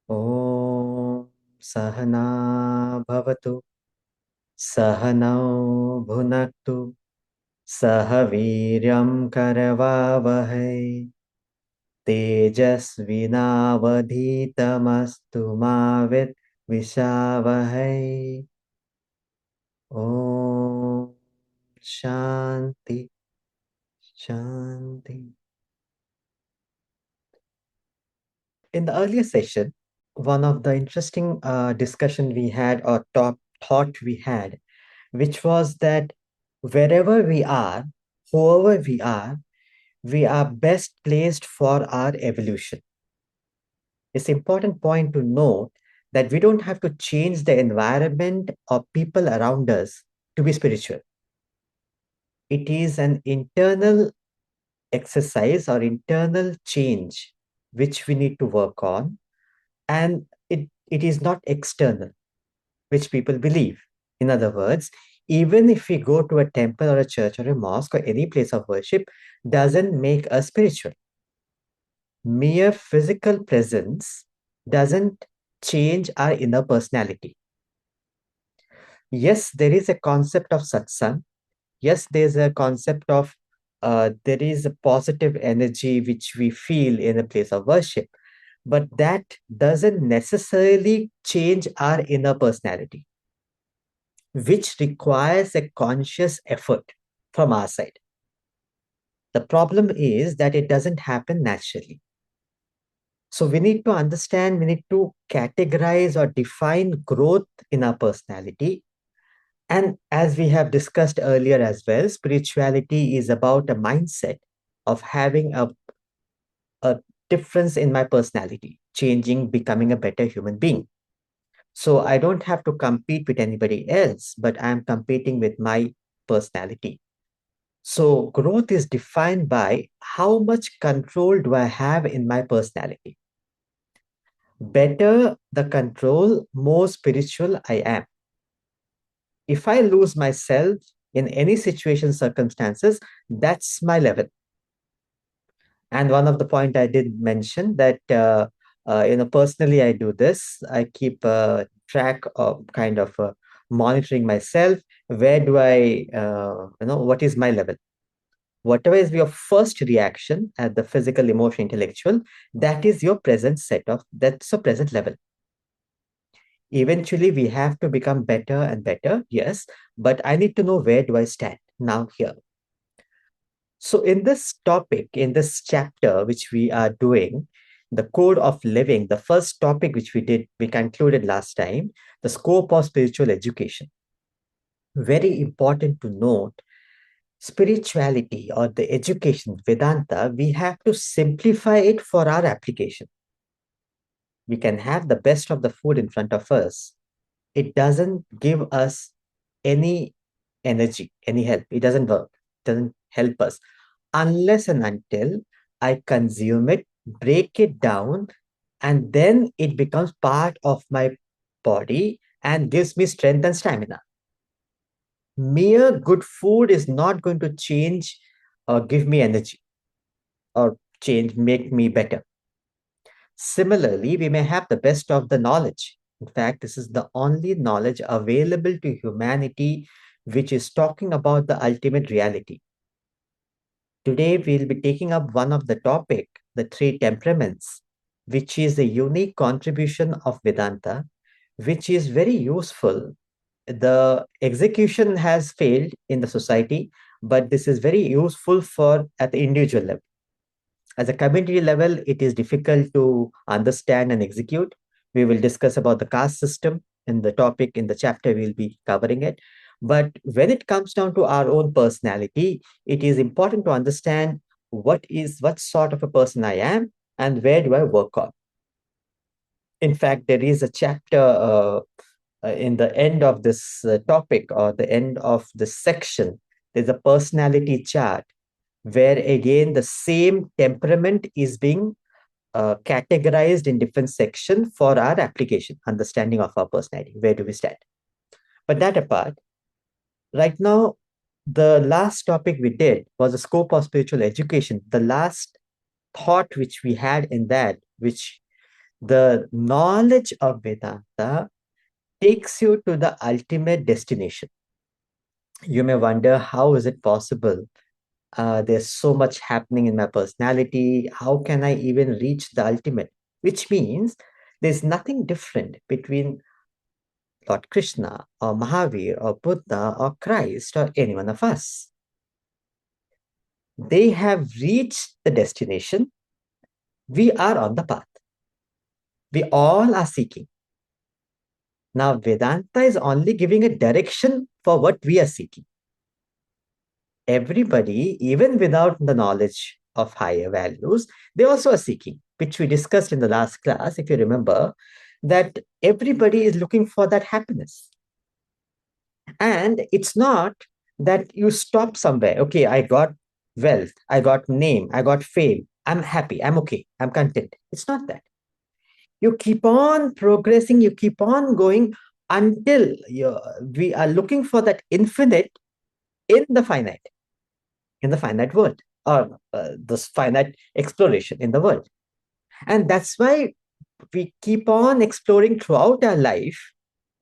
ॐ सहना भवतु सहनौ भुनक्तु सह वीर्यं करवावहै तेजस्विनावधीतमस्तु मा विद्विषावहै ॐ शान्ति शान्ति. In the earlier session, one of the interesting discussion we had or thought we had, which was that wherever whoever we are best placed for our evolution. It's an important point to note that we don't have to change the environment or people around us to be spiritual. It is an internal exercise or internal change which we need to work on, and it is not external, which people believe. In other words, even if we go to a temple or a church or a mosque or any place of worship, doesn't make us spiritual. Mere physical presence doesn't change our inner personality. Yes, there is a concept of satsang. Yes, there's a concept of there is a positive energy which we feel in a place of worship, but that doesn't necessarily change our inner personality, which requires a conscious effort from our side. The problem is that it doesn't happen naturally. So we need to understand, we need to categorize or define growth in our personality. And as we have discussed earlier as well, spirituality is about a mindset of having a difference in my personality, changing, becoming a better human being. So I don't have to compete with anybody else, but I'm competing with my personality. So growth is defined by how much control do I have in my personality. Better the control, more spiritual I am. If I lose myself in any situation, circumstances, that's my level. And one of the point I did mention that personally I do this. I keep track of kind of monitoring myself. Where do I what is my level? Whatever is your first reaction at the physical, emotional, intellectual, that is your present that's a present level. Eventually, we have to become better and better, yes, but I need to know where do I stand now here. So, in this topic, in this chapter, which we are doing, the code of living, the first topic which we concluded last time, the scope of spiritual education. Very important to note, spirituality or the education, Vedanta, we have to simplify it for our application. We can have the best of the food in front of us. It doesn't give us any energy, any help. It doesn't work, it doesn't help us unless and until I consume it, break it down, and then it becomes part of my body and gives me strength and stamina. Mere good food is not going to change or give me energy or make me better. Similarly, we may have the best of the knowledge. In fact, this is the only knowledge available to humanity which is talking about the ultimate reality. Today, we'll be taking up one of the topic, the three temperaments, which is a unique contribution of Vedanta, which is very useful. The execution has failed in the society, but this is very useful for at the individual level. As a community level, it is difficult to understand and execute. We will discuss about the caste system in the topic in the chapter, we'll be covering it. But when it comes down to our own personality, it is important to understand what sort of a person I am and where do I work on. In fact, there is a chapter in the end of this topic or the end of this section. There's a personality chart where again the same temperament is being categorized in different sections for our application, understanding of our personality. Where do we stand? But that apart, right now, the last topic we did was the scope of spiritual education. The last thought which we had in that, which The knowledge of Vedanta takes you to the ultimate destination. You may wonder, how is it possible? There's so much happening in my personality. How can I even reach the ultimate? Which means there's nothing different between Lord Krishna or Mahavir or Buddha or Christ or any one of us. They have reached the destination. We are on the path. We all are seeking. Now, Vedanta is only giving a direction for what we are seeking. Everybody, even without the knowledge of higher values, they also are seeking, which we discussed in the last class, if you remember, that everybody is looking for that happiness. And it's not that you stop somewhere. Okay, I got wealth, I got name, I got fame. I'm happy, I'm okay, I'm content. It's not that. You keep on progressing, you keep on going until we are looking for that infinite in the finite world, or this finite exploration in the world. And that's why we keep on exploring throughout our life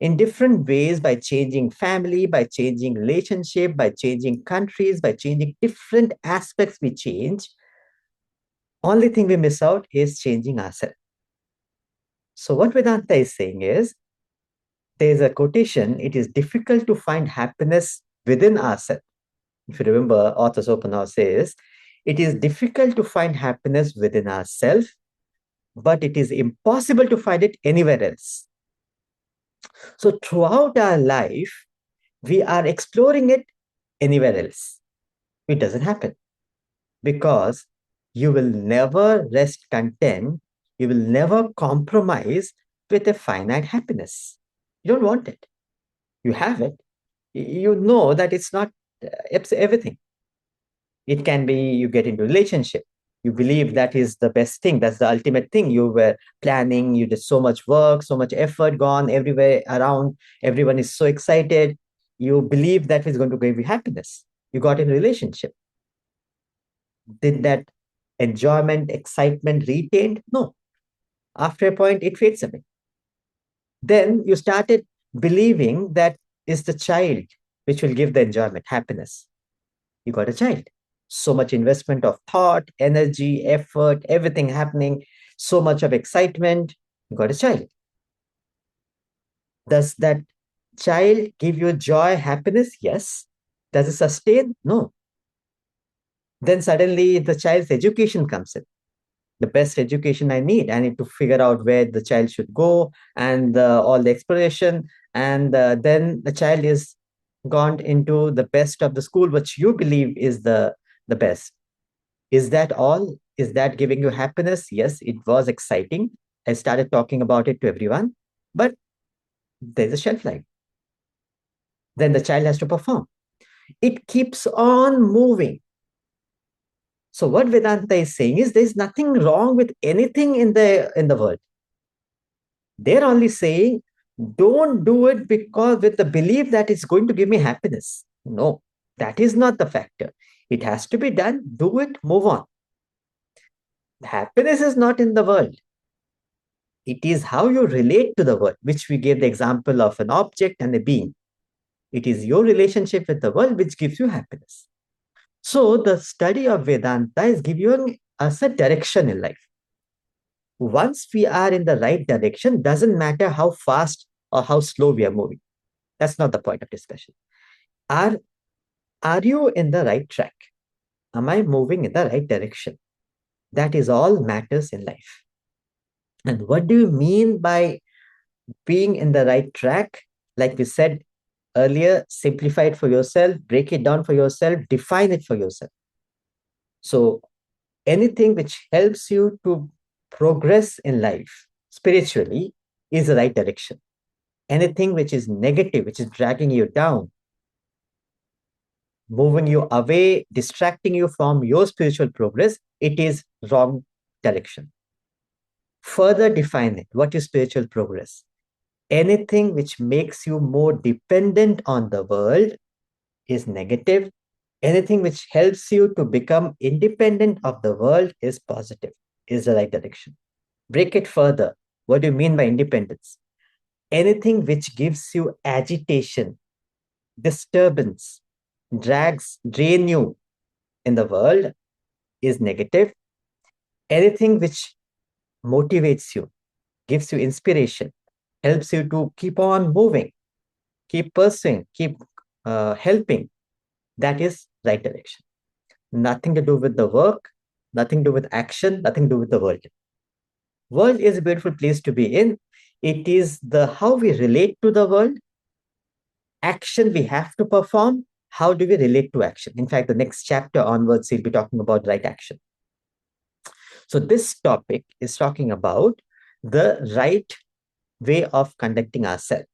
in different ways, by changing family, by changing relationship, by changing countries, by changing different aspects we change. Only thing we miss out is changing ourselves. So what Vedanta is saying is, there's a quotation, it is difficult to find happiness within ourselves. If you remember, author Schopenhauer says, it is difficult to find happiness within ourselves, but it is impossible to find it anywhere else. So throughout our life, we are exploring it anywhere else. It doesn't happen because you will never rest content. You will never compromise with a finite happiness. You don't want it. You have it. You know that it's not everything. It can be you get into relationship. You believe that is the best thing. That's the ultimate thing. You were planning. You did so much work, so much effort gone everywhere around. Everyone is so excited. You believe that is going to give you happiness. You got in a relationship. Did that enjoyment, excitement retained? No. After a point, it fades away. Then you started believing that is the child which will give the enjoyment, happiness. You got a child. So much investment of thought, energy, effort, everything happening, so much of excitement. You got a child. Does that child give you joy, happiness? Yes. Does it sustain? No. Then suddenly the child's education comes in. The best education I need. I need to figure out where the child should go and all the exploration. And then the child is gone into the best of the school, which you believe is the best. Is that all? Is that giving you happiness? Yes, it was exciting. I started talking about it to everyone, but there's a shelf life. Then the child has to perform. It keeps on moving. So what Vedanta is saying is there's nothing wrong with anything in the world. They're only saying, don't do it because with the belief that it's going to give me happiness. No, that is not the factor. It has to be done. Do it, move on. Happiness is not in the world. It is how you relate to the world, which we gave the example of an object and a being. It is your relationship with the world which gives you happiness. So the study of Vedanta is giving us a direction in life. Once we are in the right direction, doesn't matter how fast or how slow we are moving. That's not the point of discussion. Are, are you in the right track? Am I moving in the right direction? That is all matters in life. And what do you mean by being in the right track? Like we said earlier, simplify it for yourself, break it down for yourself, define it for yourself. So anything which helps you to progress in life spiritually is the right direction. Anything which is negative, which is dragging you down, moving you away, distracting you from your spiritual progress, it is wrong direction. Further define it. What is spiritual progress? Anything which makes you more dependent on the world is negative. Anything which helps you to become independent of the world is positive, is the right direction. Break it further. What do you mean by independence? Anything which gives you agitation, disturbance, drain you in the world is negative. Anything which motivates you, gives you inspiration, helps you to keep on moving, keep pursuing, keep helping, that is right direction. Nothing to do with the work, nothing to do with action, nothing to do with the world. World is a beautiful place to be in. It is the how we relate to the world, action we have to perform. How do we relate to action? In fact, the next chapter onwards, we'll be talking about right action. So this topic is talking about the right way of conducting ourselves.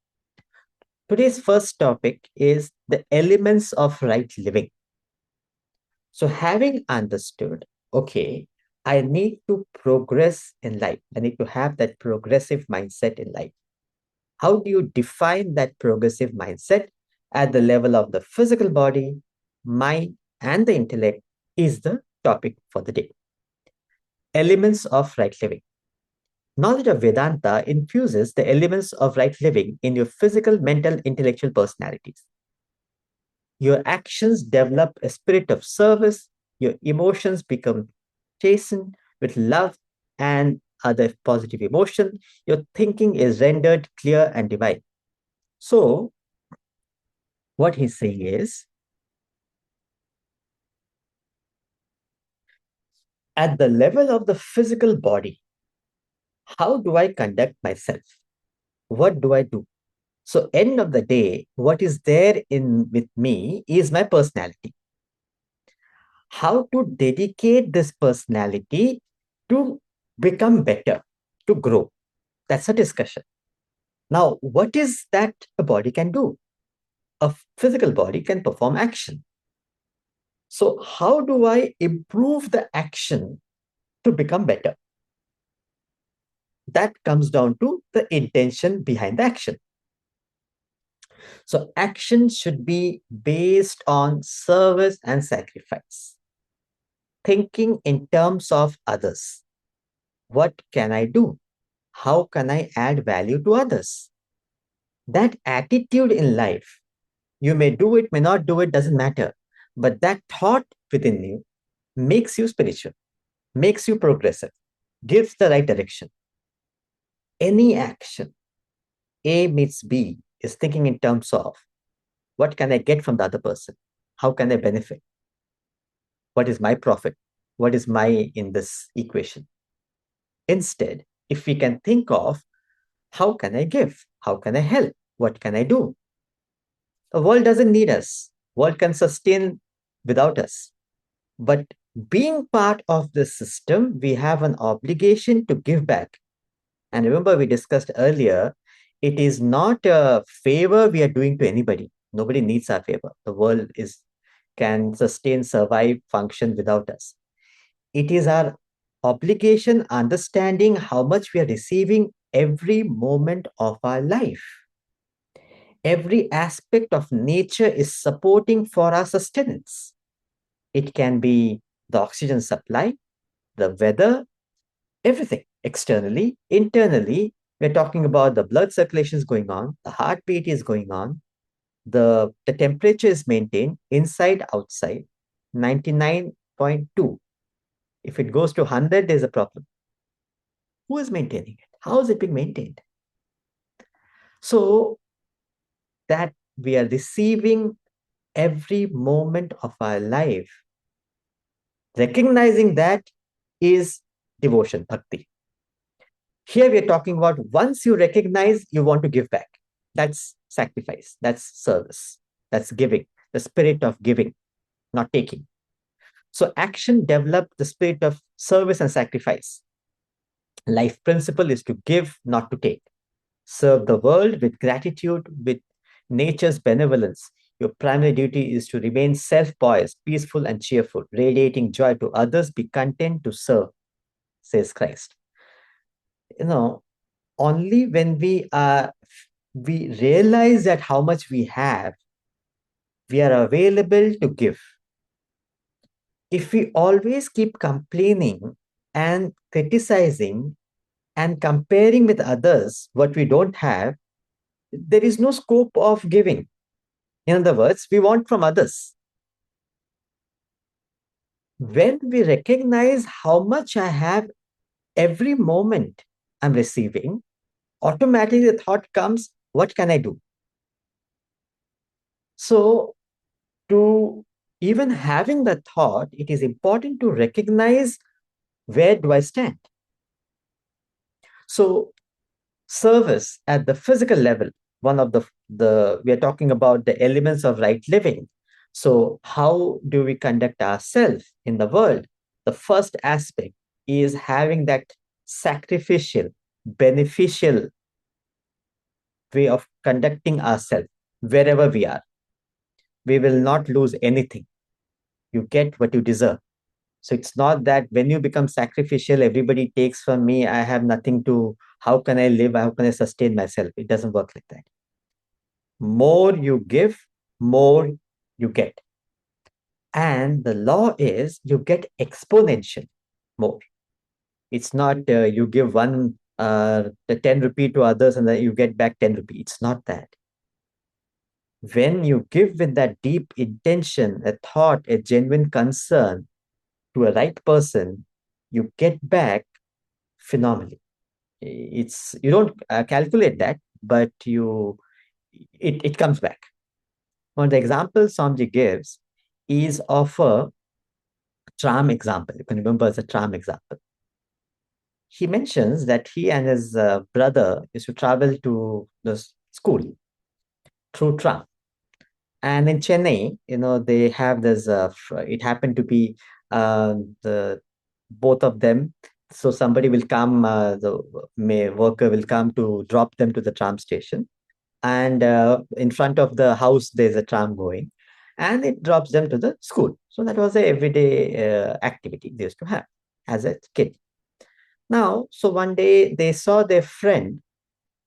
Today's first topic is the elements of right living. So having understood, okay, I need to progress in life. I need to have that progressive mindset in life. How do you define that progressive mindset at the level of the physical body, mind, and the intellect is the topic for the day. Elements of right living. Knowledge of Vedanta infuses the elements of right living in your physical, mental, intellectual personalities. Your actions develop a spirit of service, your emotions become chastened with love and other positive emotion, your thinking is rendered clear and divine. So, what he's saying is, at the level of the physical body, how do I conduct myself? What do I do? So, end of the day, what is there in with me is my personality. How to dedicate this personality to become better, to grow? That's a discussion. Now, what is that a body can do? A physical body can perform action. So, how do I improve the action to become better? That comes down to the intention behind the action. So, action should be based on service and sacrifice, thinking in terms of others. What can I do? How can I add value to others? That attitude in life, you may do it, may not do it, doesn't matter. But that thought within you makes you spiritual, makes you progressive, gives the right direction. Any action, A meets B, is thinking in terms of what can I get from the other person? How can I benefit? What is my profit? What is my in this equation? Instead, if we can think of how can I give? How can I help? What can I do? The world doesn't need us. World can sustain without us. But being part of the system, we have an obligation to give back. And remember, we discussed earlier, it is not a favor we are doing to anybody. Nobody needs our favor. The world can sustain, survive, function without us. It is our obligation, understanding how much we are receiving every moment of our life. Every aspect of nature is supporting for our sustenance. It can be the oxygen supply, the weather, everything externally, internally. We're talking about the blood circulation is going on, the heartbeat is going on, the temperature is maintained inside, outside, 99.2. If it goes to 100, there's a problem. Who is maintaining it? How is it being maintained? So that we are receiving every moment of our life, recognizing that is devotion, bhakti. Here we are talking about once you recognize, you want to give back. That's sacrifice, that's service, that's giving, the spirit of giving, not taking. So action develop the spirit of service and sacrifice. Life principle is to give, not to take. Serve the world with gratitude, with nature's benevolence. Your primary duty is to remain self-poised, peaceful, and cheerful, radiating joy to others. Be content to serve, says Christ. You know, only when we realize that how much we have, we are available to give. If we always keep complaining and criticizing, And comparing with others, what we don't have, there is no scope of giving. In other words, we want from others. When we recognize how much I have every moment I'm receiving, automatically the thought comes, what can I do? So, to even having the thought, it is important to recognize where do I stand. So, service at the physical level, one of the we are talking about the elements of right living. So, how do we conduct ourselves in the world? The first aspect is having that sacrificial, beneficial way of conducting ourselves wherever we are. We will not lose anything. You get what you deserve. So it's not that when you become sacrificial, everybody takes from me, I have nothing to, how can I live? How can I sustain myself? It doesn't work like that. More you give, more you get. And the law is you get exponential more. It's not you give the 10 rupee to others and then you get back 10 rupee. It's not that. When you give with that deep intention, a thought, a genuine concern to a right person, you get back phenomenally. It's you don't calculate that, but it comes back. One of the examples Samji gives is of a tram example. You can remember as a tram example. He mentions that he and his brother used to travel to the school through tram. And in Chennai, they have this. It happened to be the both of them. So somebody will come. The worker will come to drop them to the tram station, and in front of the house there's a tram going, and it drops them to the school. So that was a everyday activity they used to have as a kid. Now, so one day they saw their friend,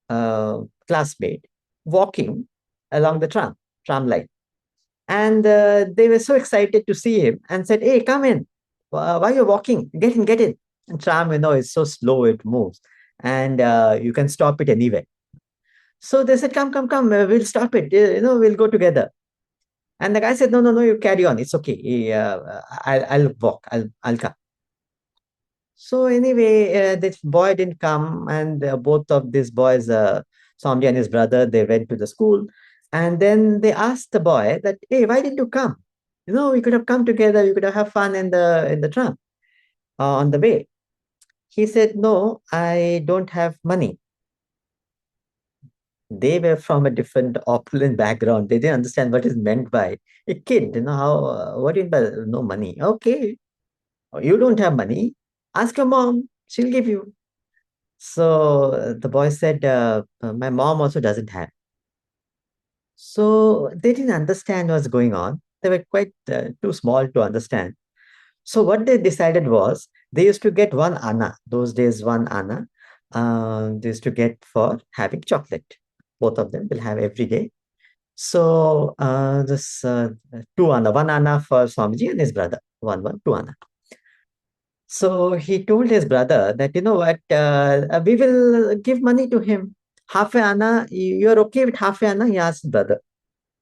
classmate, walking along the tram line. And they were so excited to see him and said, "Hey, come in. Why are you walking? Get in, get in." And tram, is so slow, it moves. And you can stop it anywhere. So they said, "Come, come, come. We'll stop it. We'll go together." And the guy said, "No, no, no, you carry on. It's okay. I'll walk. I'll come." So anyway, this boy didn't come, and both of these boys, Somji and his brother, they went to the school, and then they asked the boy that, "Hey, why didn't you come? We could have come together. We could have fun in the tram on the way." He said, "No, I don't have money." They were from a different opulent background. They didn't understand what is meant by a kid. How what do you mean by no money? Okay, you don't have money. Ask your mom; she'll give you. So the boy said, "My mom also doesn't have." So they didn't understand what's going on. They were quite too small to understand. So what they decided was they used to get one anna. Those days, one anna. They used to get for having chocolate. Both of them will have every day. So this two anna, one anna for Swamiji and his brother. One, two anna. So he told his brother that, what, we will give money to him. Half a anna, you're okay with half a anna? He asked his brother.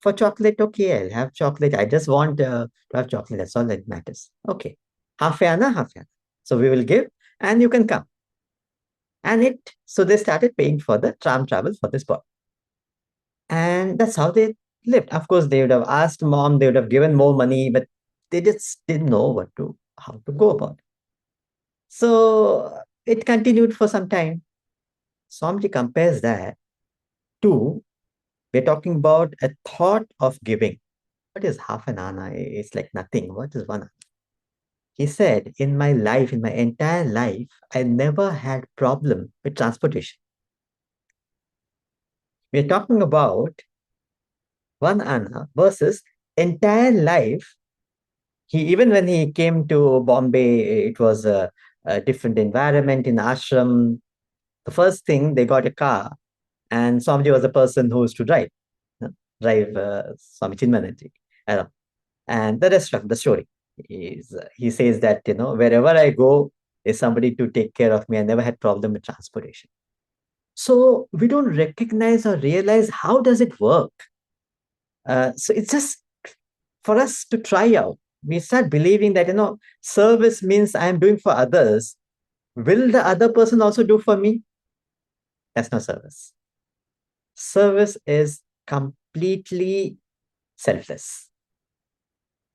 For chocolate, okay, I'll have chocolate. I just want to have chocolate. That's all that matters. Okay. Half a anna, half a anna. So we will give and you can come. So they started paying for the tram travel for this boy. And that's how they lived. Of course, they would have asked mom, they would have given more money, but they just didn't know how to go about it. So it continued for some time. Swamiji compares that to, we're talking about a thought of giving. What is half an anna? It's like nothing. What is one anna? He said, in my life, in my entire life, I never had problem with transportation. We're talking about one anna versus entire life. Even when he came to Bombay, it was a different environment in ashram. The first thing, they got a car, and Swamiji was the person who used to drive Swami Chinmananji around. And the rest of the story is, he says that, wherever I go, There's somebody to take care of me. I never had problem with transportation. So we don't recognize or realize how does it work. So it's just for us to try out. We start believing that, service means I am doing for others. Will the other person also do for me? That's not service. Service is completely selfless.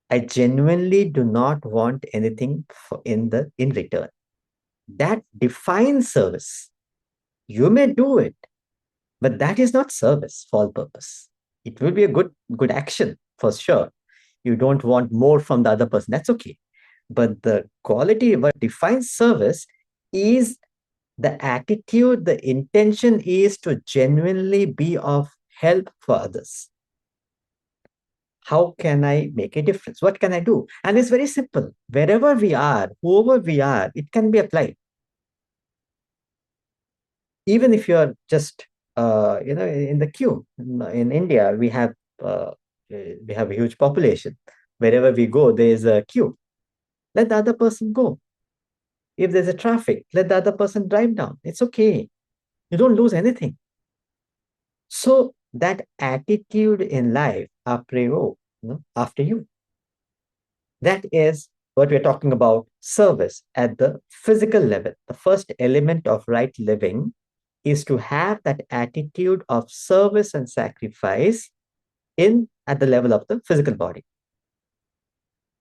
I genuinely do not want anything in return. That defines service. You may do it, but that is not service for all purpose. It will be a good action for sure. You don't want more from the other person. That's okay. But the quality, what defines service is the attitude, the intention is to genuinely be of help for others. How can I make a difference? What can I do? And it's very simple. Wherever we are, whoever we are, it can be applied. Even if you're just, in the queue. In India, we have a huge population. Wherever we go, there is a queue. Let the other person go. If there's a traffic, let the other person drive down. It's okay. You don't lose anything. So that attitude in life, after you, that is what we're talking about service at the physical level. The first element of right living is to have that attitude of service and sacrifice in at the level of the physical body.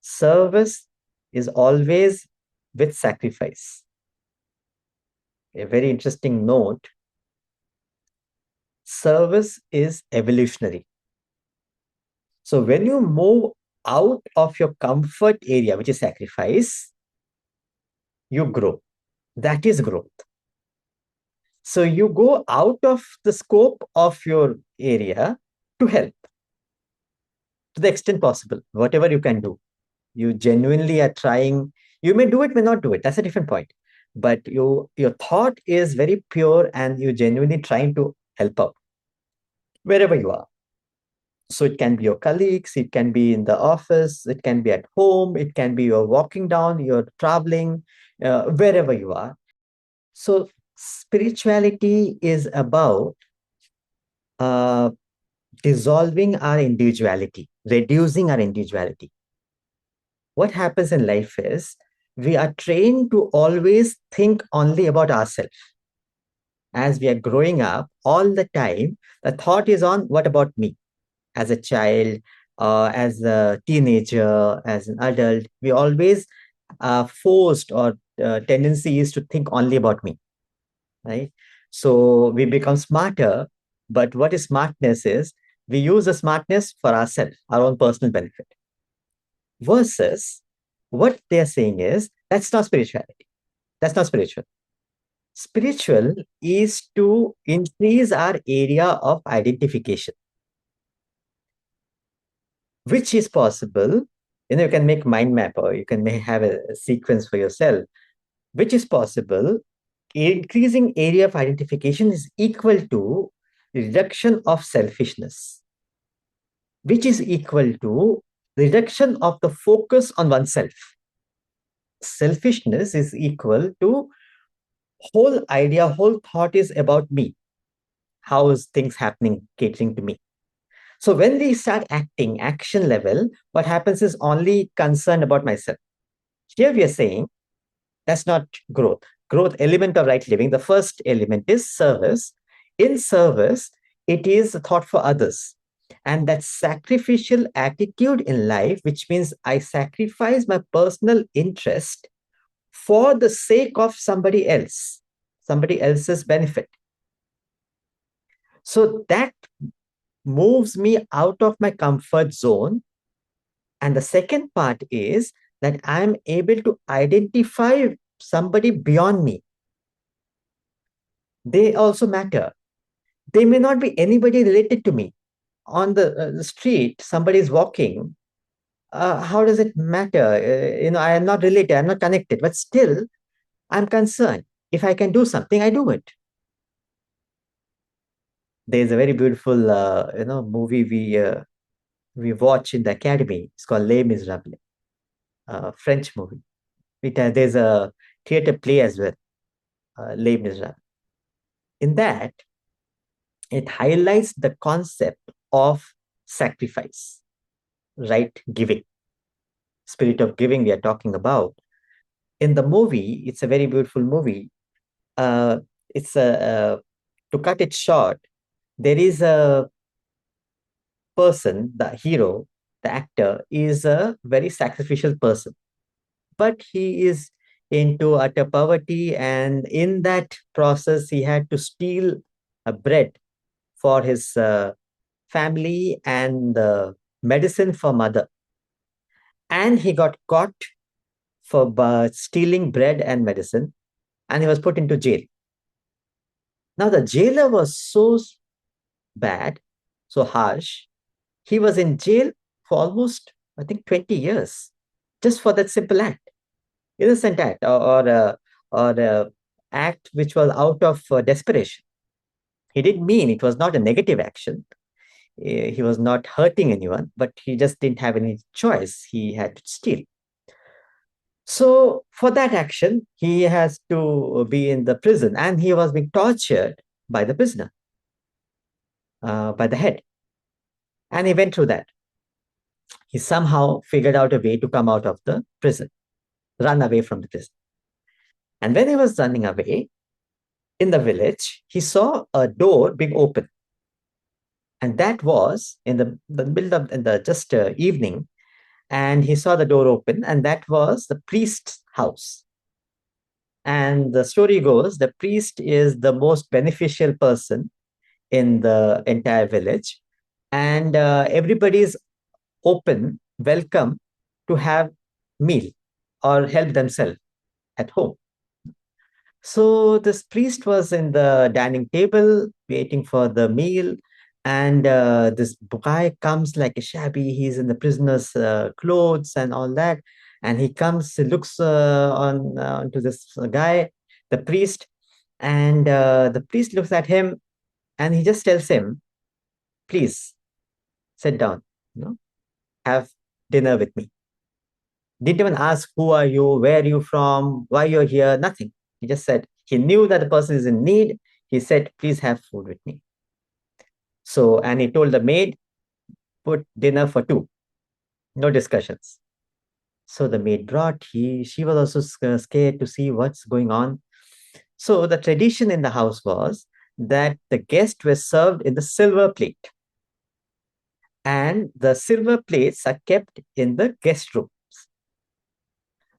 Service is always with sacrifice. A very interesting note, service is evolutionary. So when you move out of your comfort area, which is sacrifice, you grow. That is growth. So you go out of the scope of your area to help to the extent possible, whatever you can do. You genuinely are trying. You may do it, may not do it. That's a different point. But your thought is very pure and you genuinely trying to help out wherever you are. So it can be your colleagues, it can be in the office, it can be at home, it can be you're walking down, you're traveling, wherever you are. So spirituality is about uh, dissolving our individuality, reducing our individuality. What happens in life is we are trained to always think only about ourselves. As we are growing up, all the time, the thought is on what about me? As a child, as a teenager, as an adult, we always are forced or tendency is to think only about me, right? So we become smarter, but what is smartness is we use the smartness for ourselves, our own personal benefit. Versus what they're saying is that's not spirituality. That's not spiritual. Spiritual is to increase our area of identification, which is possible. You can make mind map or you can have a sequence for yourself, which is possible. Increasing area of identification is equal to reduction of selfishness, which is equal to reduction of the focus on oneself. Selfishness is equal to whole thought is about me. How is things happening, catering to me? So when we start action level, what happens is only concern about myself. Here we are saying that's not growth. Growth element of right living. The first element is service. In service, it is a thought for others. And that sacrificial attitude in life, which means I sacrifice my personal interest for the sake of somebody else, somebody else's benefit. So that moves me out of my comfort zone. And the second part is that I'm able to identify somebody beyond me. They also matter. They may not be anybody related to me. On the street, somebody is walking. How does it matter? I am not related, I'm not connected, but still, I'm concerned. If I can do something, I do it. There's a very beautiful, movie we watch in the academy. It's called Les Miserables, French movie. There's a theater play as well, Les Miserables. In that, it highlights the concept of sacrifice, right? Giving, spirit of giving we are talking about. In the movie, it's a very beautiful movie. Uh, it's to cut it short, there is a person, the hero, the actor, is a very sacrificial person, but he is into utter poverty, and in that process, he had to steal a bread for his family and medicine for mother. And he got caught for stealing bread and medicine, and he was put into jail. Now, the jailer was so bad, so harsh. He was in jail for almost, I think, 20 years just for that simple act, innocent act, or act which was out of desperation. He didn't mean it was not a negative action. He was not hurting anyone, but he just didn't have any choice. He had to steal. So, for that action, he has to be in the prison, and he was being tortured by the prisoner, by the head. And he went through that. He somehow figured out a way to come out of the prison, run away from the prison. And when he was running away in the village, he saw a door being open. And that was in the middle of in the just evening. And he saw the door open, and that was the priest's house. And the story goes the priest is the most beneficial person in the entire village. And everybody is open, welcome to have meal or help themselves at home. So this priest was in the dining table waiting for the meal, and this guy comes like a shabby. He's in the prisoner's clothes and all that, and he comes, he looks on onto this guy, the priest, and the priest looks at him, and he just tells him, "Please sit down, you know, have dinner with me." Didn't even ask who are you, where are you from, why you're here, nothing. He just said he knew that the person is in need. He said, "Please have food with me." So, and he told the maid, "Put dinner for two, no discussions." So the maid brought, she was also scared to see what's going on. So the tradition in the house was that the guests were served in the silver plate. And the silver plates are kept in the guest room.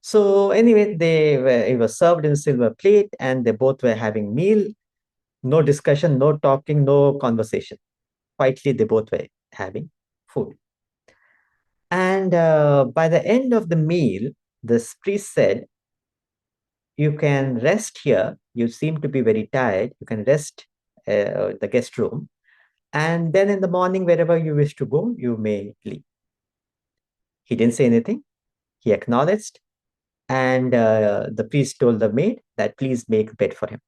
So anyway, it was served in a silver plate, and they both were having meal. No discussion, no talking, no conversation. Quietly, they both were having food. And by the end of the meal, this priest said, "You can rest here. You seem to be very tired. You can rest the guest room. And then in the morning, wherever you wish to go, you may leave." He didn't say anything. He acknowledged. And the priest told the maid that please make bed for him.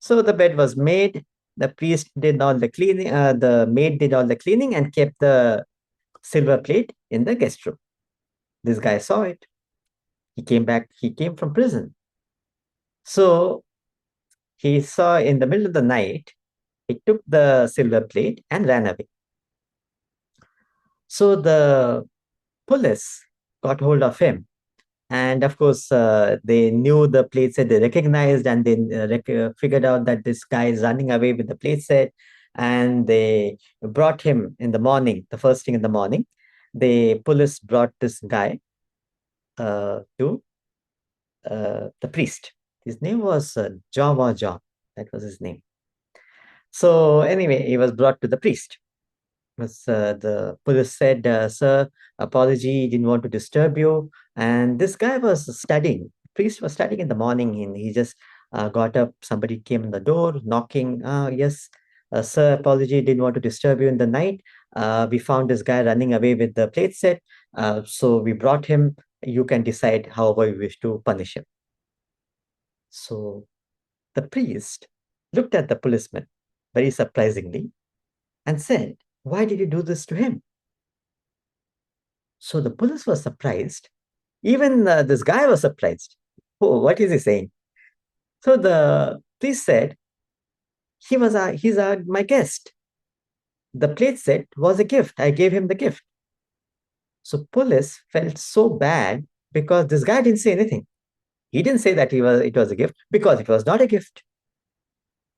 So the bed was made. The priest did all the cleaning. The maid did all the cleaning and kept the silver plate in the guest room. This guy saw it. He came back. He came from prison. So he saw in the middle of the night, he took the silver plate and ran away. So the police got hold of him. And of course, they knew the plate set, they recognized, and they figured out that this guy is running away with the plate set. And they brought him in the morning, the first thing in the morning. The police brought this guy to the priest. His name was John. That was his name. So anyway, he was brought to the priest. The police said, "Sir, apology, didn't want to disturb you." And this guy was studying. Priest was studying in the morning, and he just got up. Somebody came in the door, knocking. Yes, sir, apology, didn't want to disturb you in the night. We found this guy running away with the plate set. So we brought him. You can decide however you wish to punish him. So the priest looked at the policeman very surprisingly and said, "Why did you do this to him?" So the police was surprised. Even this guy was surprised. Oh, what is he saying? So the priest said, he's my guest. The plate said, was a gift. I gave him the gift. So police felt so bad because this guy didn't say anything. He didn't say that it was a gift because it was not a gift.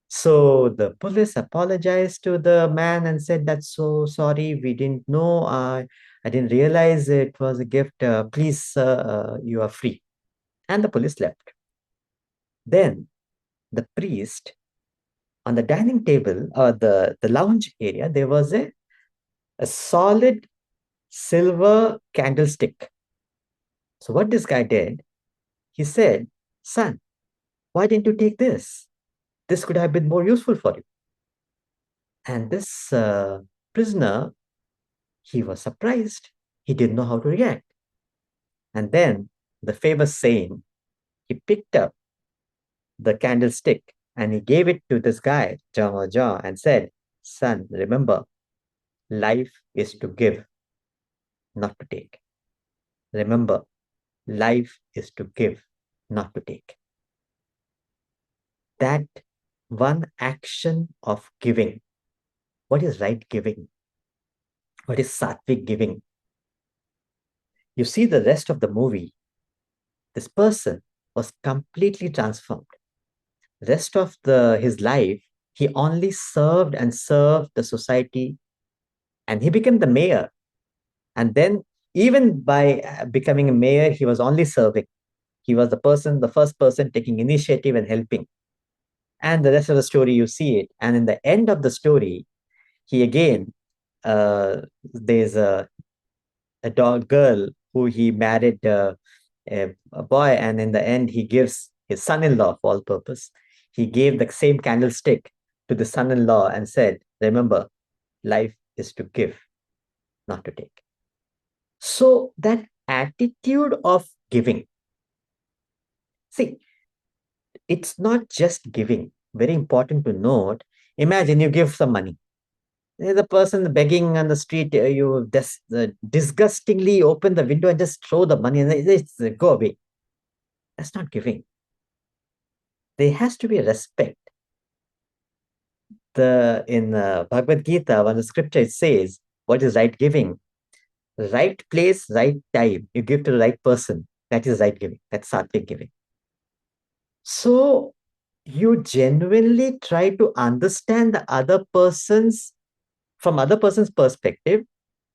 So the police apologized to the man and said, "That's so sorry. We didn't know. I didn't realize it was a gift. Please, sir, you are free." And the police left. Then the priest on the dining table or the lounge area, there was a solid silver candlestick. So what this guy did, he said, "Son, why didn't you take this? This could have been more useful for you." And this prisoner, he was surprised. He didn't know how to react. And then the famous saying, he picked up the candlestick and he gave it to this guy, John, and said, "Son, remember, life is to give, not to take. Remember, life is to give, not to take." That one action of giving, what is right giving? What is sattvic giving? You see the rest of the movie, this person was completely transformed. Rest of his life, he only served and served the society, and he became the mayor. And then, even by becoming a mayor, he was only serving. He was the first person taking initiative and helping. And the rest of the story, you see it. And in the end of the story, he again, there's a dog girl who he married a boy, and in the end, he gives his son-in-law for all purpose. He gave the same candlestick to the son-in-law and said, "Remember, life is to give, not to take." So that attitude of giving, see, it's not just giving. Very important to note. Imagine you give some money. There's a person begging on the street. You disgustingly open the window and just throw the money and it's go away. That's not giving. There has to be a respect. In Bhagavad Gita, one of the scripture it says, what is right giving? Right place, right time. You give to the right person. That is right giving. That's sattvic giving. So you genuinely try to understand the other person's perspective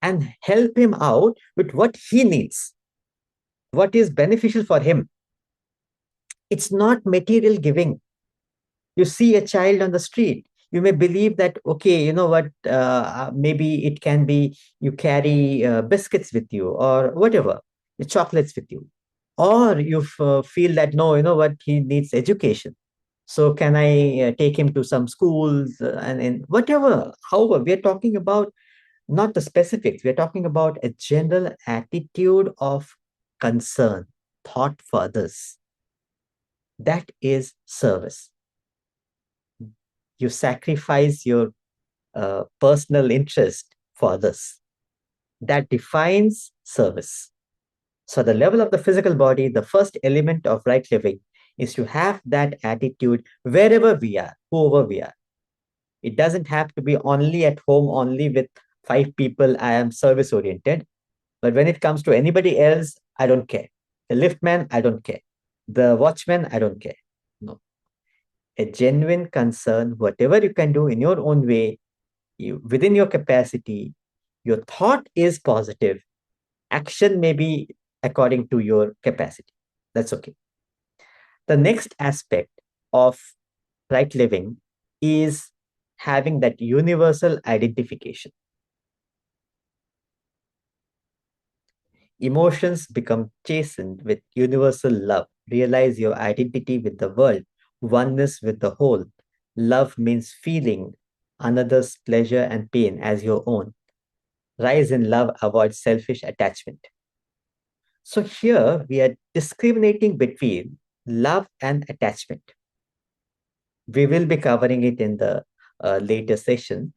and help him out with what he needs, what is beneficial for him. It's not material giving. You see a child on the street, you may believe that, okay, you know what, maybe it can be you carry biscuits with you or whatever, chocolates with you, or you feel that, no, you know what, he needs education. So can I take him to some schools and whatever. However, we are talking about not the specifics. We are talking about a general attitude of concern, thought for others. That is service. You sacrifice your personal interest for others. That defines service. So, the level of the physical body, the first element of right living is to have that attitude wherever we are, whoever we are. It doesn't have to be only at home, only with five people. I am service oriented. But when it comes to anybody else, I don't care. The liftman, I don't care. The watchman, I don't care. No. A genuine concern, whatever you can do in your own way, within your capacity, your thought is positive. Action may be according to your capacity. That's okay. The next aspect of right living is having that universal identification. Emotions become chastened with universal love. Realize your identity with the world, oneness with the whole. Love means feeling another's pleasure and pain as your own. Rise in love avoids selfish attachment. So here we are discriminating between love and attachment. We will be covering it in the later session.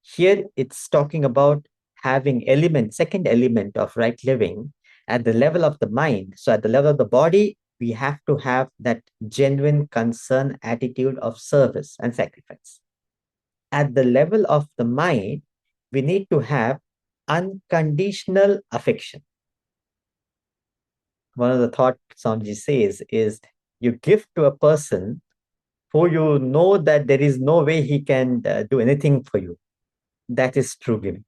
Here it's talking about having second element of right living At the level of the mind, so at the level of the body, we have to have that genuine concern, attitude of service and sacrifice. At the level of the mind, we need to have unconditional affection. One of the thought Swamiji says is, you give to a person who you know that there is no way he can do anything for you. That is true giving.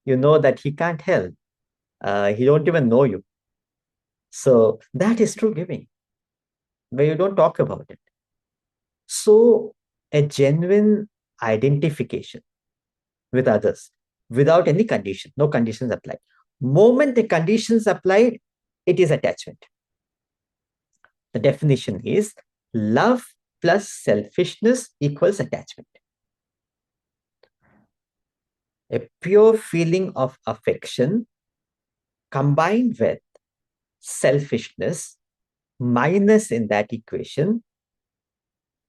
You know that he can't help. He don't even know you. So that is true giving, where you don't talk about it. So a genuine identification with others without any condition, no conditions applied. Moment the conditions applied, it is attachment. The definition is love plus selfishness equals attachment. A pure feeling of affection combined with selfishness minus in that equation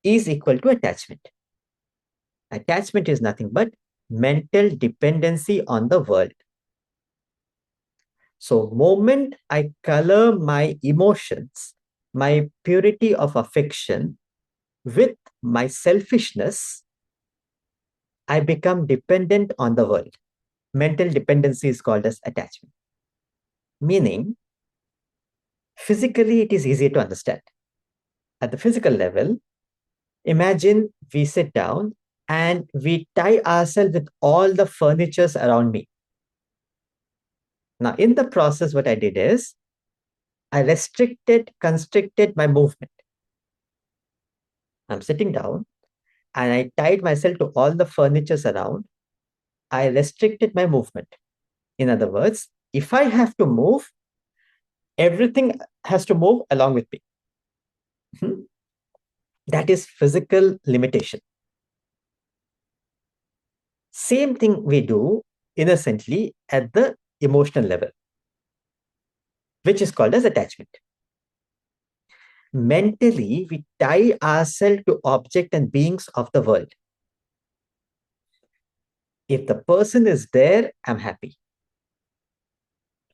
is equal to attachment. Attachment is nothing but mental dependency on the world. So, moment I color my emotions, my purity of affection with my selfishness, I become dependent on the world. Mental dependency is called as attachment. Meaning, physically, it is easier to understand. At the physical level, imagine we sit down and we tie ourselves with all the furnitures around me. Now, in the process, what I did is I constricted my movement. I'm sitting down and I tied myself to all the furnitures around. I restricted my movement. In other words, if I have to move, everything has to move along with me. That is physical limitation. Same thing we do innocently at the emotional level, which is called as attachment. Mentally, we tie ourselves to object and beings of the world. If the person is there, I'm happy.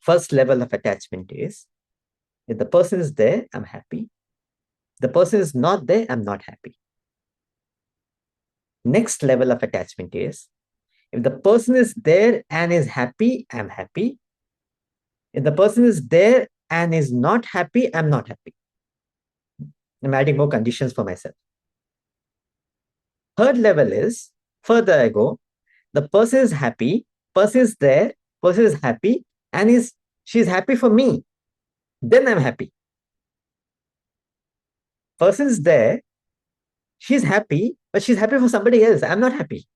First level of attachment is, if the person is there, I'm happy. The person is not there, I'm not happy. Next level of attachment is, if the person is there and is happy, I'm happy. If the person is there and is not happy, I'm not happy. I'm adding more conditions for myself. Third level is, further I go, the person is happy, person is there, person is happy, and she's happy for me. Then I'm happy. Person is there, she's happy, but she's happy for somebody else. I'm not happy.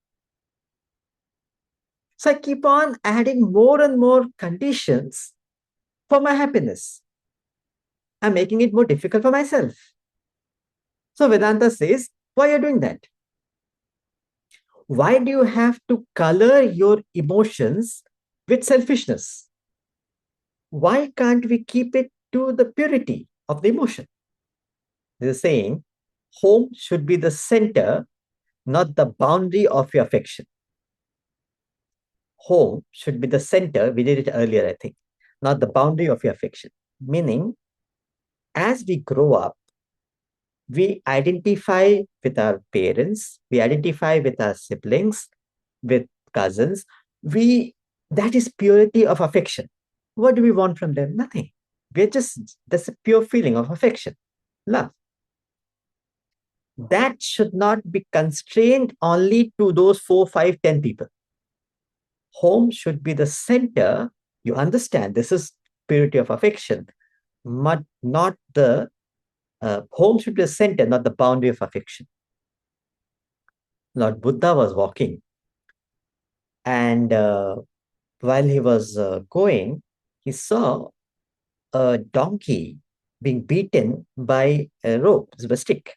So I keep on adding more and more conditions for my happiness. I'm making it more difficult for myself. So Vedanta says, why are you doing that? Why do you have to color your emotions with selfishness? Why can't we keep it to the purity of the emotion? They're saying, home should be the center, not the boundary of your affection. Home should be the center, we did it earlier, I think, not the boundary of your affection. Meaning, as we grow up, we identify with our parents, we identify with our siblings, with cousins. That is purity of affection. What do we want from them? Nothing. That's a pure feeling of affection, love. That should not be constrained only to those 4, 5, 10 people. Home should be the center. You understand this is purity of affection, but not the home should be the center, not the boundary of affection. Lord Buddha was walking, and while he was going, he saw a donkey being beaten by a rope, a stick.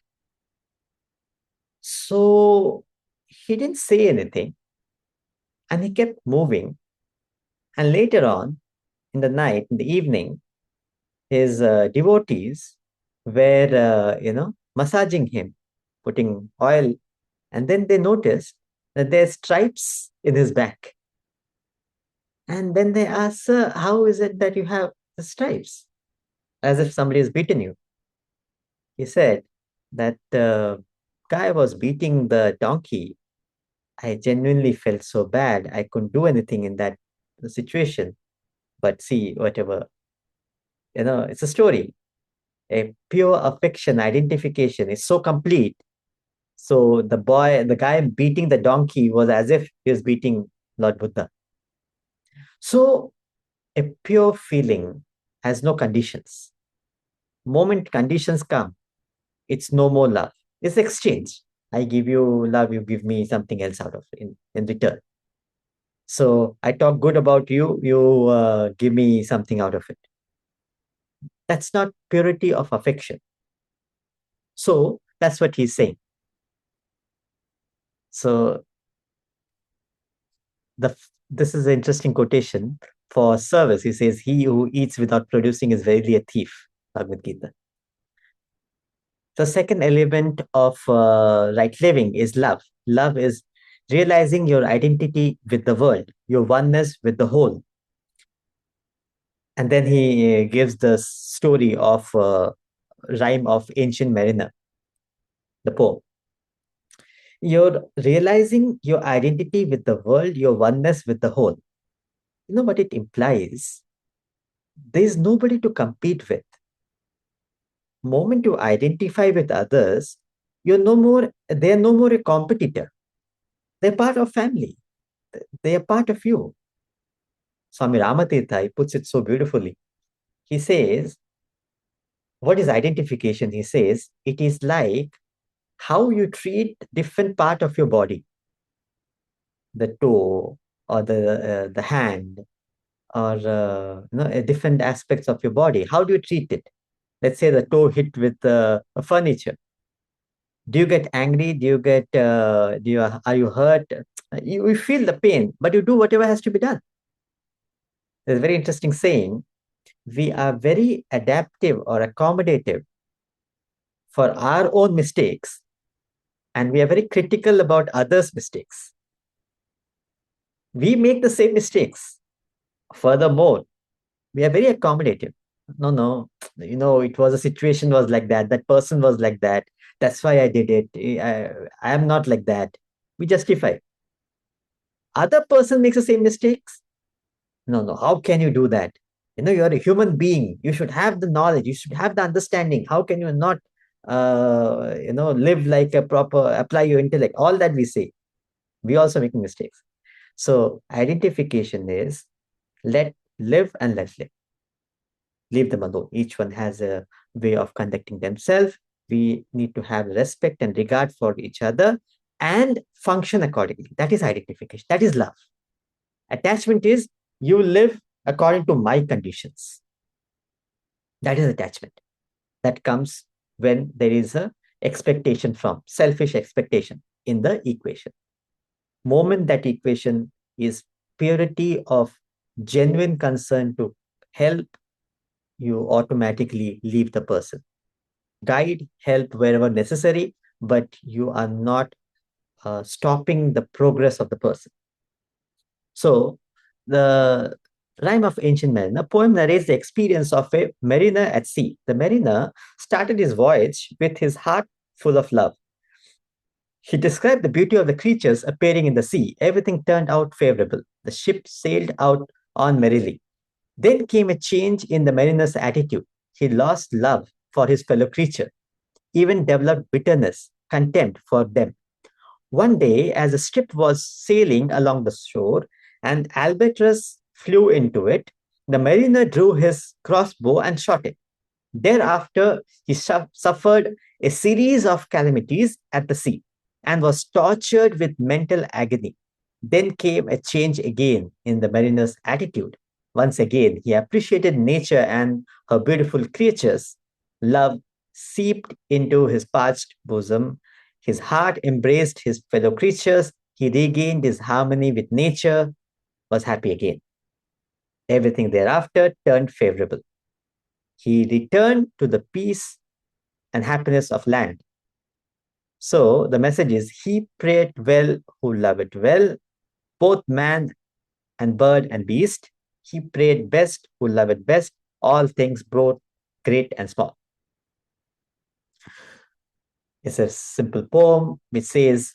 So he didn't say anything, and he kept moving. And later on, in the night, in the evening, his devotees were, massaging him, putting oil, and then they noticed that there's stripes in his back. And then they ask, Sir, how is it that you have the stripes? As if somebody has beaten you. He said that the guy was beating the donkey. I genuinely felt so bad. I couldn't do anything in that situation. But see, whatever, it's a story. A pure affection identification is so complete. So the guy beating the donkey was as if he was beating Lord Buddha. So a pure feeling has no conditions. Moment conditions come, it's no more love. It's exchange. I give you love, you give me something else out of it in return. So I talk good about you, you give me something out of it. That's not purity of affection. So that's what he's saying. So this is an interesting quotation for service. He says, "He who eats without producing is verily a thief." Bhagavad Gita. The second element of right living is love. Love is realizing your identity with the world, your oneness with the whole. And then he gives the story of Rime of Ancient Mariner, the poem. You're realizing your identity with the world, your oneness with the whole. You know what it implies? There is nobody to compete with. Moment you identify with others, they're no more a competitor. They're part of family. They are part of you. Swami Ramatirtha, he puts it so beautifully. He says, what is identification? He says, it is like how you treat different part of your body, the toe or the hand, or different aspects of your body. How do you treat it? Let's say the toe hit with a furniture. Do you get angry? Are you hurt? You feel the pain, but you do whatever has to be done. There's a very interesting saying. We are very adaptive or accommodative for our own mistakes, and we are very critical about others' mistakes. We make the same mistakes. Furthermore, we are very accommodative. No, it was a situation was like that. That person was like that. That's why I did it. I am not like that. We justify. Other person makes the same mistakes. No. How can you do that? You're a human being. You should have the knowledge. You should have the understanding. How can you not, live like a proper, apply your intellect? All that we say. We also making mistakes. So identification is let live and let live. Leave them alone. Each one has a way of conducting themselves. We need to have respect and regard for each other and function accordingly. That is identification. That is love. Attachment is you live according to my conditions. That is attachment. That comes when there is a expectation from selfish expectation in the equation. Moment that equation is purity of genuine concern to help, you automatically leave the person. Guide, help wherever necessary, but you are not stopping the progress of the person. So, the Rime of Ancient Mariner poem narrates the experience of a mariner at sea. The mariner started his voyage with his heart full of love. He described the beauty of the creatures appearing in the sea. Everything turned out favorable. The ship sailed out on merrily. Then came a change in the mariner's attitude. He lost love for his fellow creature, even developed bitterness, contempt for them. One day, as the ship was sailing along the shore, an albatross flew into it, the mariner drew his crossbow and shot it. Thereafter, he suffered a series of calamities at the sea and was tortured with mental agony. Then came a change again in the mariner's attitude. Once again, he appreciated nature and her beautiful creatures. Love seeped into his parched bosom. His heart embraced his fellow creatures. He regained his harmony with nature, was happy again. Everything thereafter turned favorable. He returned to the peace and happiness of land. So the message is, he prayed well who loved well. Both man and bird and beast. He prayed best who loved best, all things both great and small. It's a simple poem which says,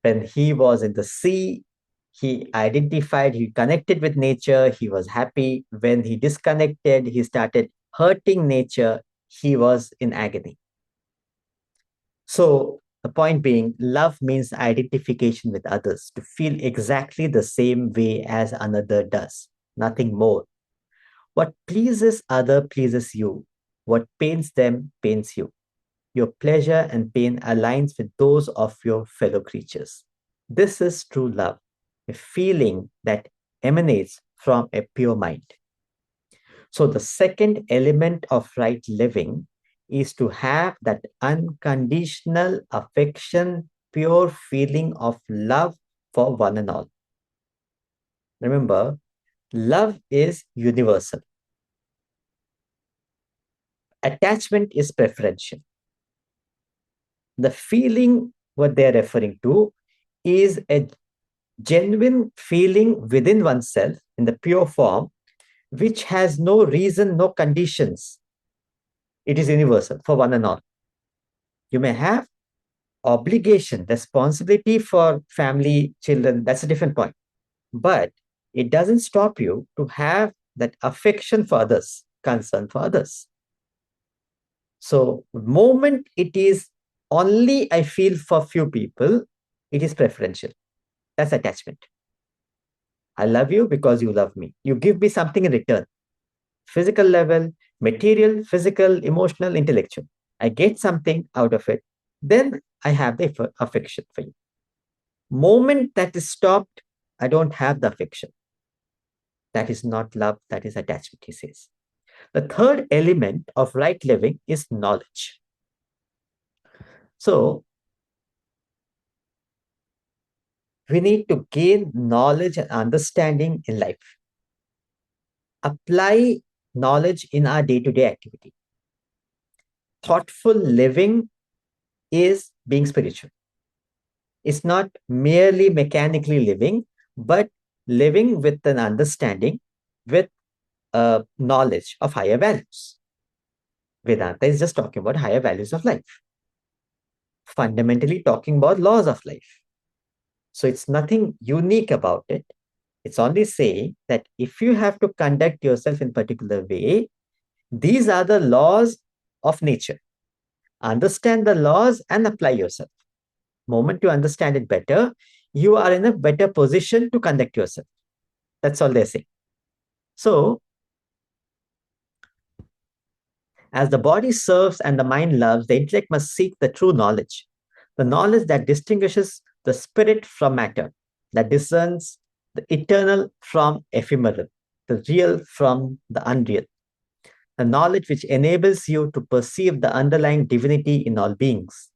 when he was in the sea, he identified, he connected with nature, he was happy. When he disconnected, he started hurting nature, he was in agony. So, the point being, love means identification with others, to feel exactly the same way as another does, nothing more. What pleases other pleases you. What pains them pains you. Your pleasure and pain aligns with those of your fellow creatures. This is true love, a feeling that emanates from a pure mind. So, the second element of right living is to have that unconditional affection, pure feeling of love for one and all. Remember, love is universal, attachment is preferential. The feeling, what they're referring to, is a genuine feeling within oneself in the pure form, which has no reason, no conditions. It is universal for one and all. You may have obligation, responsibility for family, children, that's a different point. But it doesn't stop you to have that affection for others, concern for others. So, moment it is only I feel for few people, it is preferential. That's attachment. I love you because you love me. You give me something in return. Physical level, material, physical, emotional, intellectual. I get something out of it. Then I have the affection for you. Moment that is stopped, I don't have the affection. That is not love, that is attachment, he says. The third element of right living is knowledge. So, we need to gain knowledge and understanding in life. Apply knowledge in our day to day activity. Thoughtful living is being spiritual. It's not merely mechanically living, but living with an understanding, with knowledge of higher values. Vedanta is just talking about higher values of life, fundamentally talking about laws of life. So it's nothing unique about it. It's only saying that if you have to conduct yourself in a particular way, these are the laws of nature. Understand the laws and apply yourself. Moment you understand it better, you are in a better position to conduct yourself. That's all they're saying. So, as the body serves and the mind loves, the intellect must seek the true knowledge, the knowledge that distinguishes the spirit from matter, that discerns the eternal from ephemeral, the real from the unreal, the knowledge which enables you to perceive the underlying divinity in all beings,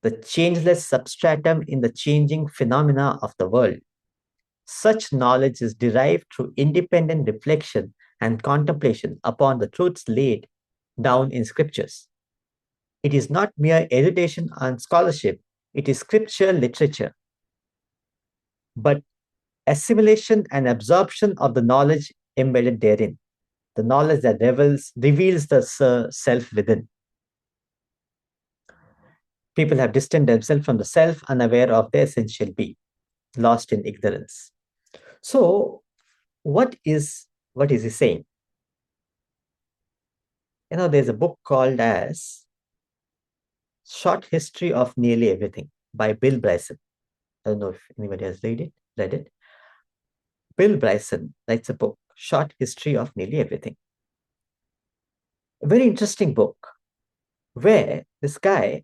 the changeless substratum in the changing phenomena of the world. Such knowledge is derived through independent reflection and contemplation upon the truths laid down in scriptures. It is not mere erudition and scholarship, it is scripture literature. But assimilation and absorption of the knowledge embedded therein, the knowledge that reveals the self within. People have distanced themselves from the self, unaware of their essential being, lost in ignorance. So, what is he saying? There's a book called as Short History of Nearly Everything by Bill Bryson. I don't know if anybody has read it. Bill Bryson writes a book, Short History of Nearly Everything. A very interesting book where this guy,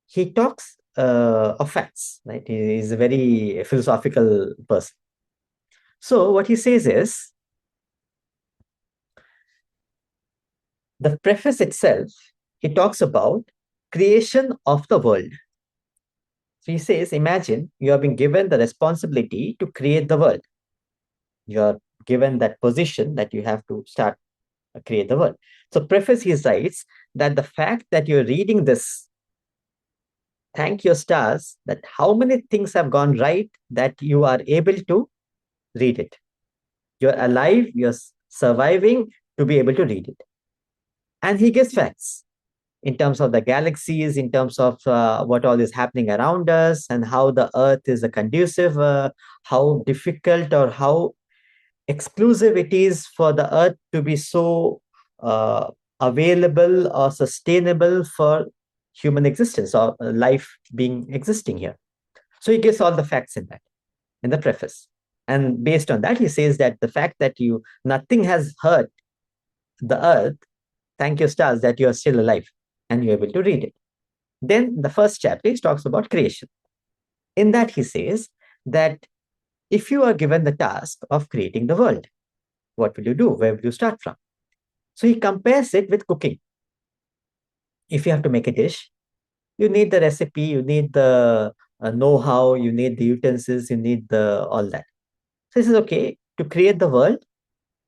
he talks of facts, right? He is a very philosophical person. So what he says is, the preface itself, he talks about creation of the world. So he says, imagine you have been given the responsibility to create the world. You are given that position that you have to start create the world. So preface, he writes that the fact that you're reading this, thank your stars that how many things have gone right that you are able to read it. You're alive, you're surviving to be able to read it. And he gives facts in terms of the galaxies, in terms of what all is happening around us, and how the earth is a conducive, how difficult or how exclusive it is for the earth to be so uh, available or sustainable for human existence or life being existing here. So he gives all the facts in that, in the preface. And based on that, he says that the fact that nothing has hurt the earth, thank you, stars, that you are still alive and you're able to read it. Then the first chapter, he talks about creation. In that, he says that if you are given the task of creating the world, what will you do? Where will you start from? So he compares it with cooking. If you have to make a dish, you need the recipe, you need the know-how, you need the utensils, you need the all that. So he says, okay, to create the world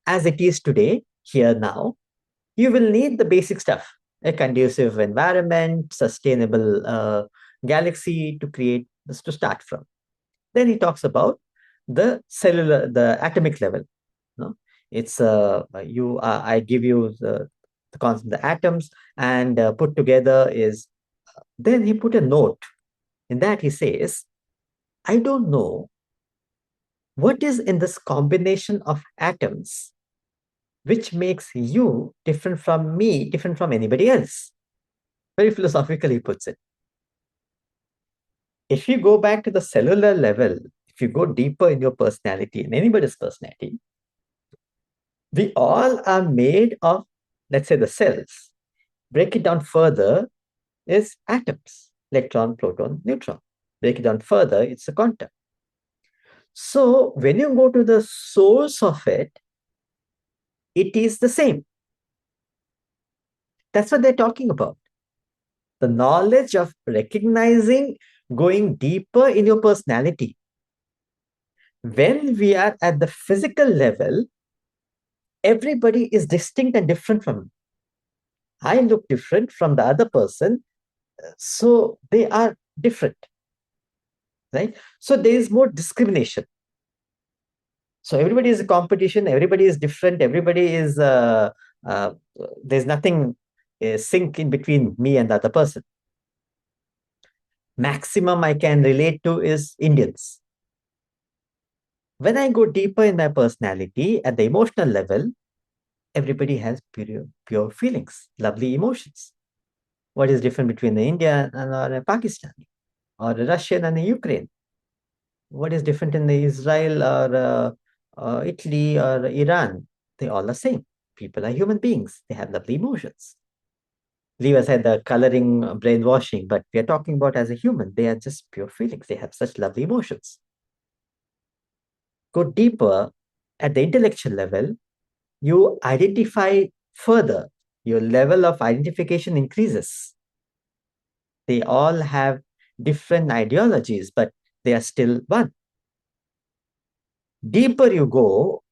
as it is today, here now, you will need the basic stuff, a conducive environment, sustainable galaxy to create this to start from. Then he talks about the cellular, the atomic level. No, it's I give you the concept, the atoms, and put together is. Then he put a note in that he says, I don't know what is in this combination of atoms which makes you different from me, different from anybody else. Very philosophically he puts it. If you go back to the cellular level, if you go deeper in your personality, in anybody's personality, we all are made of, let's say, the cells. Break it down further is atoms, electron, proton, neutron. Break it down further, it's a quantum. So when you go to the source of it, it is the same. That's what they're talking about. The knowledge of recognizing, going deeper in your personality. When we are at the physical level, everybody is distinct and different from me. I look different from the other person, so they are different, right? So there is more discrimination. So everybody is a competition, everybody is different, everybody is, uh, there's nothing sync in between me and the other person. Maximum I can relate to is Indians. When I go deeper in my personality at the emotional level, everybody has pure feelings, lovely emotions. What is different between the Indian and or a Pakistani, or a Russian and a Ukraine? What is different in the Israel or Italy or Iran? They all the same. People are human beings. They have lovely emotions. Leave aside the coloring, brainwashing, but we are talking about as a human. They are just pure feelings. They have such lovely emotions. Go deeper at the intellectual level, you identify further. Your level of identification increases. They all have different ideologies, but they are still one. Deeper you go,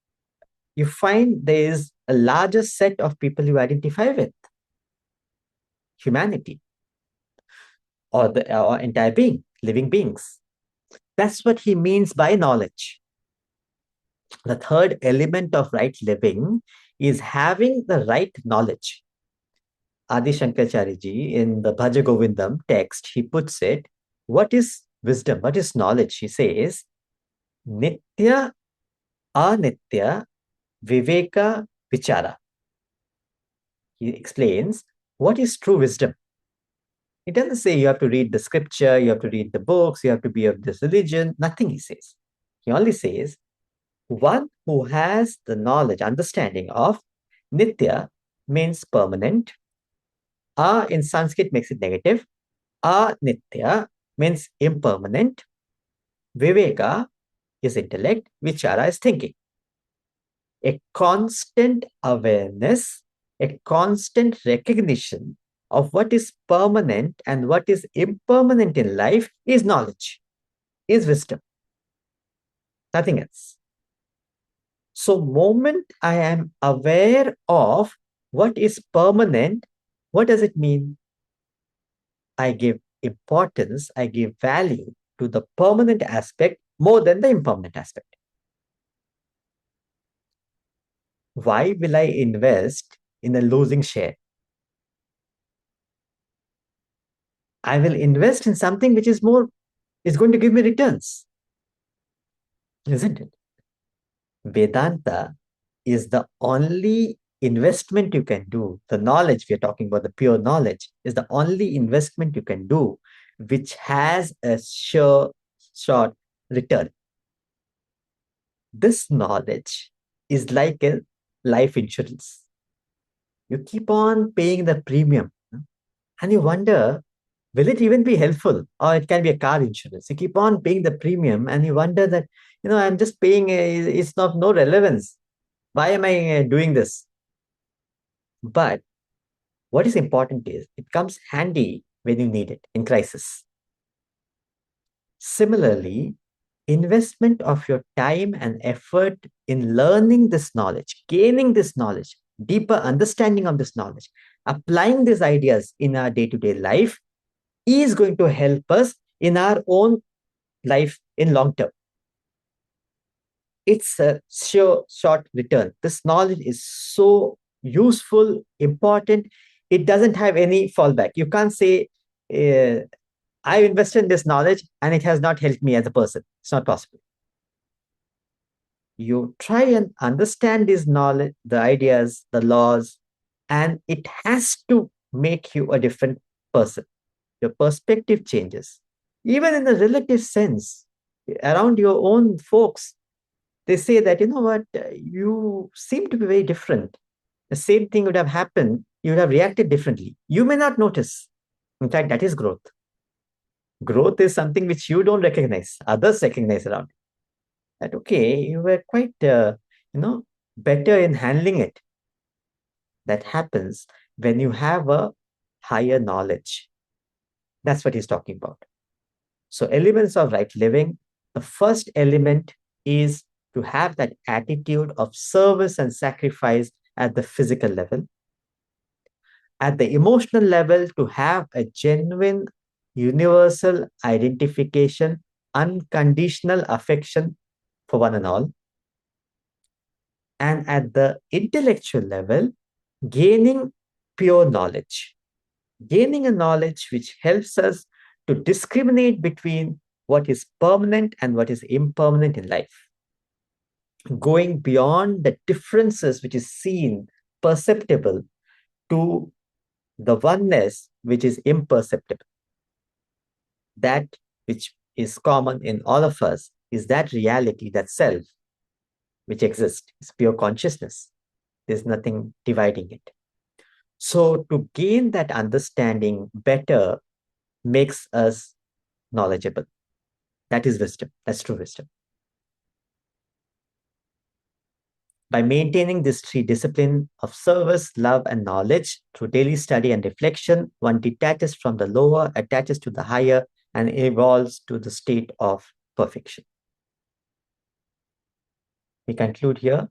you find there is a larger set of people you identify with, humanity, or the or entire being, living beings. That's what he means by knowledge. The third element of right living is having the right knowledge. Adi Shankaracharya ji in the Bhaja Govindam text, he puts it, what is wisdom? What is knowledge? He says, Nitya, Anitya, Viveka, Vichara. He explains, what is true wisdom? He doesn't say you have to read the scripture, you have to read the books, you have to be of this religion. Nothing he says. He only says, one who has the knowledge, understanding of Nitya means permanent. In Sanskrit makes it negative. Nitya means impermanent. Viveka is intellect. Vichara is thinking. A constant awareness, a constant recognition of what is permanent and what is impermanent in life is knowledge, is wisdom. Nothing else. So, moment I am aware of what is permanent, what does it mean? I give importance, I give value to the permanent aspect more than the impermanent aspect. Why will I invest in a losing share? I will invest in something which is going to give me returns, isn't it? Vedanta is the only investment you can do. The knowledge we are talking about, the pure knowledge, is the only investment you can do which has a sure short return. This knowledge is like a life insurance. You keep on paying the premium and you wonder, will it even be helpful? Or it can be a car insurance. You keep on paying the premium and you wonder that, I'm just paying, it's of no relevance. Why am I doing this? But what is important is it comes handy when you need it in crisis. Similarly, investment of your time and effort in learning this knowledge, gaining this knowledge, deeper understanding of this knowledge, applying these ideas in our day to day life is going to help us in our own life in long term. It's a sure short return. This knowledge is so useful, important. It doesn't have any fallback. You can't say, I've invested in this knowledge and it has not helped me as a person. It's not possible. You try and understand this knowledge, the ideas, the laws, and it has to make you a different person. Your perspective changes. Even in a relative sense, around your own folks, they say that, you know what, you seem to be very different. The same thing would have happened, you would have reacted differently. You may not notice. In fact, that is growth. Growth is something which you don't recognize, others recognize around you. That, okay, you were quite, better in handling it. That happens when you have a higher knowledge. That's what he's talking about. So, elements of right living, the first element is to have that attitude of service and sacrifice at the physical level. At the emotional level, to have a genuine, universal identification, unconditional affection for one and all. And at the intellectual level, gaining pure knowledge, gaining a knowledge which helps us to discriminate between what is permanent and what is impermanent in life, going beyond the differences which is seen, perceptible, to the oneness which is imperceptible. That which is common in all of us is that reality, that self, which exists. It's pure consciousness. There's nothing dividing it. So, to gain that understanding better makes us knowledgeable. That is wisdom. That's true wisdom. By maintaining this three discipline of service, love, and knowledge through daily study and reflection, one detaches from the lower, attaches to the higher, and evolves to the state of perfection. We conclude here.